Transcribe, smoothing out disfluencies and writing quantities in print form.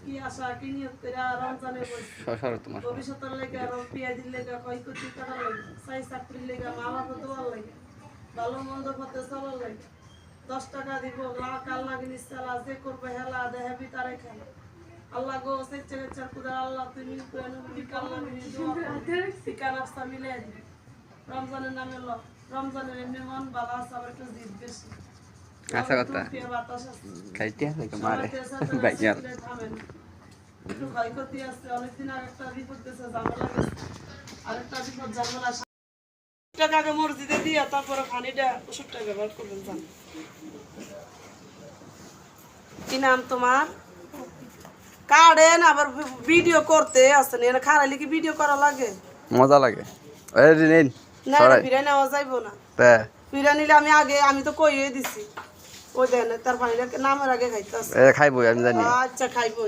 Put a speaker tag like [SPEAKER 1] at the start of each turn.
[SPEAKER 1] কি আশা কি নিয়ত করে রমজানে বসছি ভবিষ্যতের লেগে পেঁয়াজির লেগে ক্ষয়ক্ষতি করার লাগে চাই চাকরির লেগে মা বাবা দেওয়ার লাগে ভালো মন্দ পথে চলার লাগে 10 টাকা দিব কাল লাগিন ইচ্ছা যে করবে হেলা দেহাবি তারে খেলা আল্লাহ গো সেচে কুদা আল্লাহ তুমি কাল লাগিন শিকা নাস্তা মিলে দিবে রমজানের নামে রমজানের এমনি মন ভালো আছে আবার একটু জিদ বেশি
[SPEAKER 2] আশা কথা খাইতে লাগে মারে ভাইয়া
[SPEAKER 1] একটু ক্ষয়ক্ষতি আছে অনেকদিন আগে একটা বিপদ গেছে ঝামেলা গেছে আরেকটা বিপদ ঝামেলা টাকা মসজিদে দিয়া তারপরে পানিটা ওষুধটা ব্যবহার করবেন জান কি নাম তোমার কারেন আবার ভিডিও করতে আসেন এখানে খারাইলে কি ভিডিও করা লাগে
[SPEAKER 2] মজা লাগে ওই নিন
[SPEAKER 1] না ফিরে নেওয়া যাইবো না ফিরে নিলে আমি তো কইয়ে দিছি ওই দেন তার পানিটা নামের আগে খাইতে
[SPEAKER 2] খাইবো আমি জানি
[SPEAKER 1] আচ্ছা খাইবো